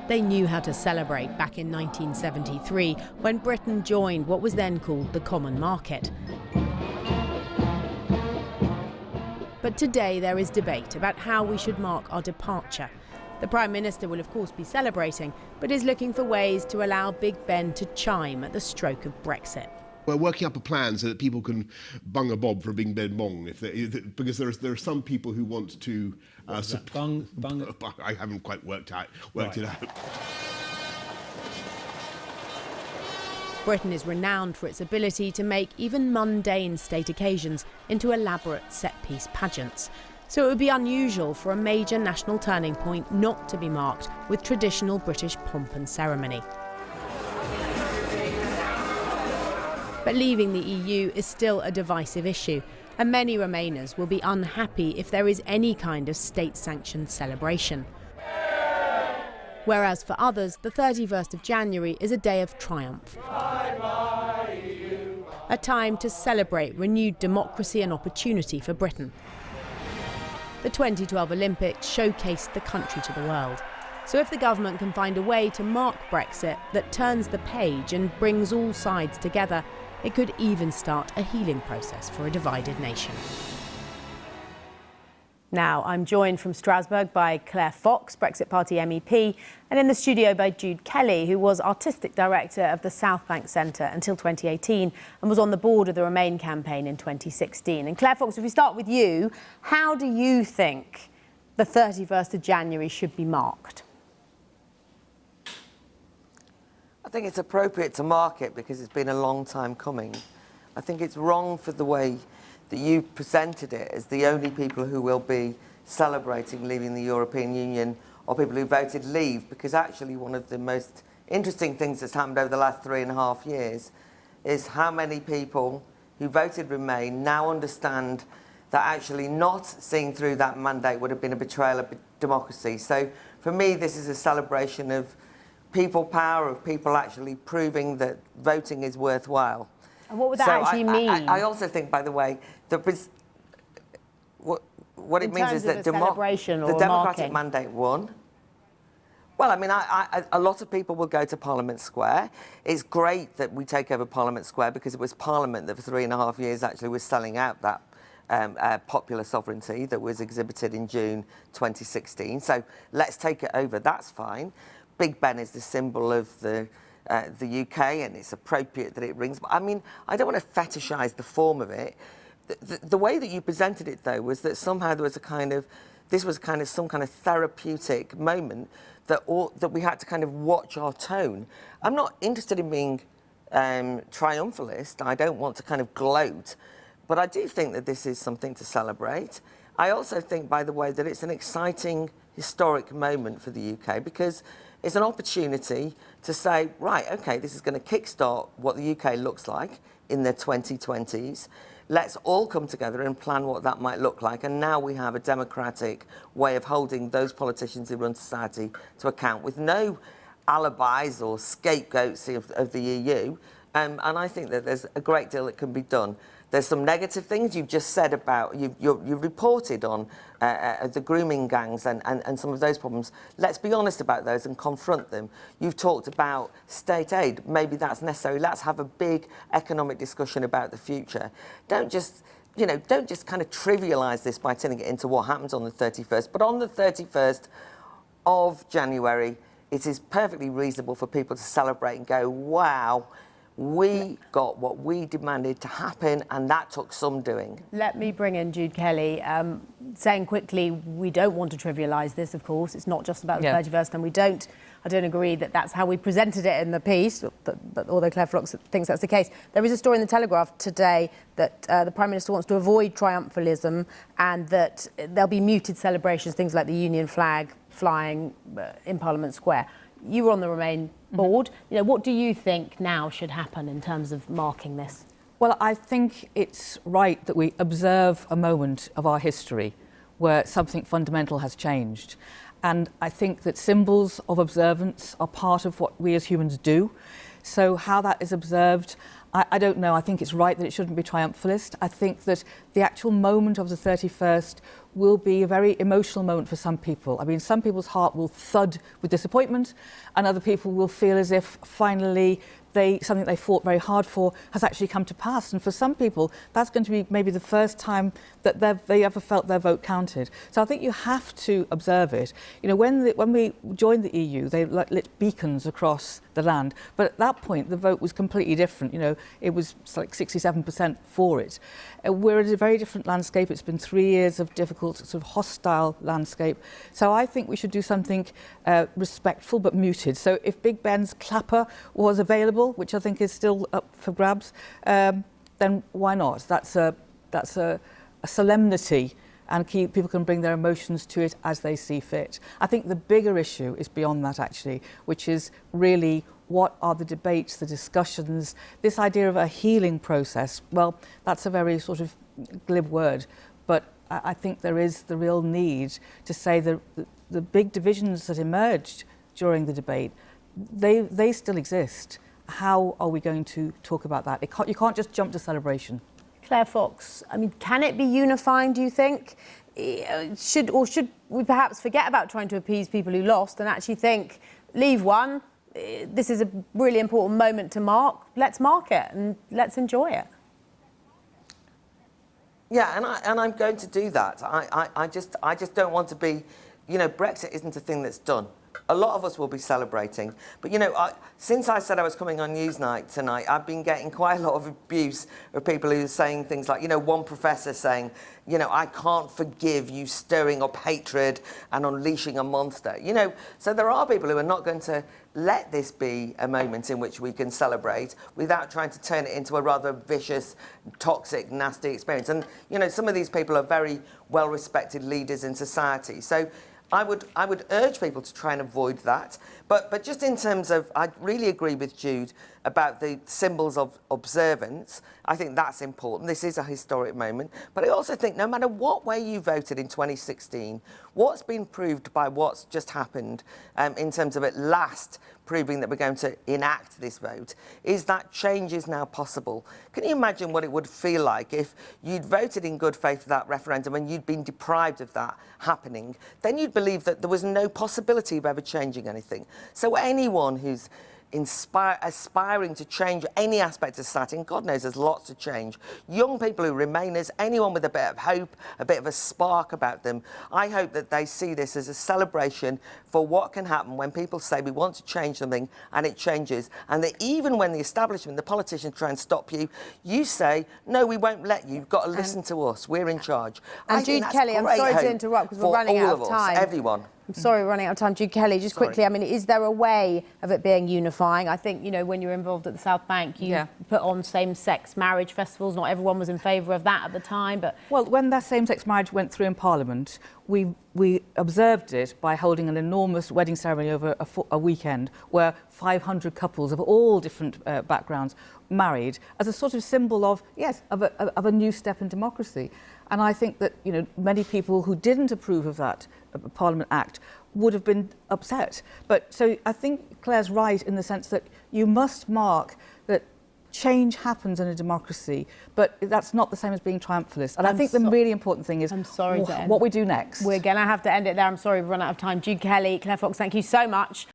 They knew how to celebrate back in 1973 when Britain joined what was then called the Common Market. But today there is debate about how we should mark our departure. The Prime Minister will of course be celebrating, but is looking for ways to allow Big Ben to chime at the stroke of Brexit. We're working up a plan so that people can bung a bob for a Big Ben bong, because there are some people who want to bung. I haven't quite worked it out. Britain is renowned for its ability to make even mundane state occasions into elaborate set-piece pageants. So it would be unusual for a major national turning point not to be marked with traditional British pomp and ceremony. But leaving the EU is still a divisive issue, and many Remainers will be unhappy if there is any kind of state-sanctioned celebration. Whereas for others, the 31st of January is a day of triumph. A time to celebrate renewed democracy and opportunity for Britain. The 2012 Olympics showcased the country to the world. So if the government can find a way to mark Brexit that turns the page and brings all sides together, it could even start a healing process for a divided nation. Now, I'm joined from Strasbourg by Claire Fox, Brexit Party MEP, and in the studio by Jude Kelly, who was Artistic Director of the SouthBank Centre until 2018 and was on the board of the Remain campaign in 2016. And Claire Fox, if we start with you, how do you think the 31st of January should be marked? I think it's appropriate to mark it because it's been a long time coming. I think it's wrong for the way that you presented it as the only people who will be celebrating leaving the European Union or people who voted leave, because actually one of the most interesting things that's happened over the last 3.5 years is how many people who voted Remain now understand that actually not seeing through that mandate would have been a betrayal of democracy. So for me, this is a celebration of people power, of people actually proving that voting is worthwhile. And what would that actually mean? I also think, by the way, that what it means is that the democratic mandate won. Well, I mean, a lot of people will go to Parliament Square. It's great that we take over Parliament Square because it was Parliament that for 3.5 years actually was selling out that popular sovereignty that was exhibited in June 2016. So let's take it over, that's fine. Big Ben is the symbol of the UK, and it's appropriate that it rings. But I mean, I don't want to fetishise the form of it. The way that you presented it, though, was that somehow there was some kind of therapeutic moment that we had to kind of watch our tone. I'm not interested in being triumphalist. I don't want to kind of gloat, but I do think that this is something to celebrate. I also think, by the way, that it's an exciting historic moment for the UK because it's an opportunity to say, right, OK, this is going to kickstart what the UK looks like in the 2020s. Let's all come together and plan what that might look like. And now we have a democratic way of holding those politicians who run society to account with no alibis or scapegoats of the EU. And I think that there's a great deal that can be done. There's some negative things you've just said about, you've reported on the grooming gangs and some of those problems. Let's be honest about those and confront them. You've talked about state aid. Maybe that's necessary. Let's have a big economic discussion about the future. Don't just kind of trivialise this by turning it into what happens on the 31st. But on the 31st of January, it is perfectly reasonable for people to celebrate and go, wow, we got what we demanded to happen, and that took some doing. Let me bring in Jude Kelly. Saying quickly, we don't want to trivialise this, of course. It's not just about the 31st, and I don't agree that that's how we presented it in the piece, but although Claire Fox thinks that's the case. There is a story in the Telegraph today that the Prime Minister wants to avoid triumphalism and that there'll be muted celebrations, things like the Union flag flying in Parliament Square. You were on the Remain board. You know, what do you think now should happen in terms of marking this? Well, I think it's right that we observe a moment of our history where something fundamental has changed. And I think that symbols of observance are part of what we as humans do. So how that is observed, I don't know. I think it's right that it shouldn't be triumphalist. I think that the actual moment of the 31st will be a very emotional moment for some people. I mean, some people's heart will thud with disappointment, and other people will feel as if finally something they fought very hard for has actually come to pass. And for some people, that's going to be maybe the first time that they ever felt their vote counted. So I think you have to observe it. You know, when we joined the EU, they lit beacons across the land. But at that point, the vote was completely different. You know, it was like 67% for it. We're in a very different landscape. It's been 3 years of difficult, sort of hostile landscape. So I think we should do something respectful but muted. So if Big Ben's clapper was available, which I think is still up for grabs, then why not? That's a solemnity, and people can bring their emotions to it as they see fit. I think the bigger issue is beyond that, actually, which is really what are the debates, the discussions, this idea of a healing process. Well, that's a very sort of glib word, but I think there is the real need to say that the big divisions that emerged during the debate, they still exist. How are we going to talk about that? You can't just jump to celebration. Claire Fox, I mean, can it be unifying, do you think? Should we perhaps forget about trying to appease people who lost and actually think, leave one, this is a really important moment to mark, let's mark it and let's enjoy it? Yeah, and I'm going to do that. I just don't want to be, you know, Brexit isn't a thing that's done. A lot of us will be celebrating. But, you know, since I said I was coming on Newsnight tonight, I've been getting quite a lot of abuse of people who are saying things like, you know, one professor saying, you know, I can't forgive you stirring up hatred and unleashing a monster. You know, so there are people who are not going to let this be a moment in which we can celebrate without trying to turn it into a rather vicious, toxic, nasty experience. And, you know, some of these people are very well-respected leaders in society. So I would urge people to try and avoid that. But just in terms of, I really agree with Jude about the symbols of observance. I think that's important. This is a historic moment. But I also think no matter what way you voted in 2016, what's been proved by what's just happened in terms of at last proving that we're going to enact this vote, is that change is now possible. Can you imagine what it would feel like if you'd voted in good faith for that referendum and you'd been deprived of that happening? Then you'd believe that there was no possibility of ever changing anything. So anyone who's aspiring to change any aspect of society, and God knows there's lots to change, young people who Remainers, anyone with a bit of hope, a bit of a spark about them, I hope that they see this as a celebration for what can happen when people say we want to change something and it changes, and that even when the establishment, the politicians try and stop you, you say, no, we won't let you, you've got to listen to us, we're in charge. And Jude Kelly, I'm sorry to interrupt because we're running out of time. Everyone. I'm sorry, we're running out of time. Jude Kelly, just quickly, I mean, is there a way of it being unifying? I think, you know, when you were involved at the SouthBank, you put on same-sex marriage festivals. Not everyone was in favour of that at the time, but... Well, when that same-sex marriage went through in Parliament, we observed it by holding an enormous wedding ceremony over a weekend where 500 couples of all different backgrounds married as a sort of symbol of, yes, of a new step in democracy. And I think that, you know, many people who didn't approve of that Parliament Act would have been upset. But so I think Claire's right in the sense that you must mark that change happens in a democracy, but that's not the same as being triumphalist. And I think the really important thing is what we do next. We're going to have to end it there. I'm sorry we've run out of time. Jude Kelly, Claire Fox, thank you so much.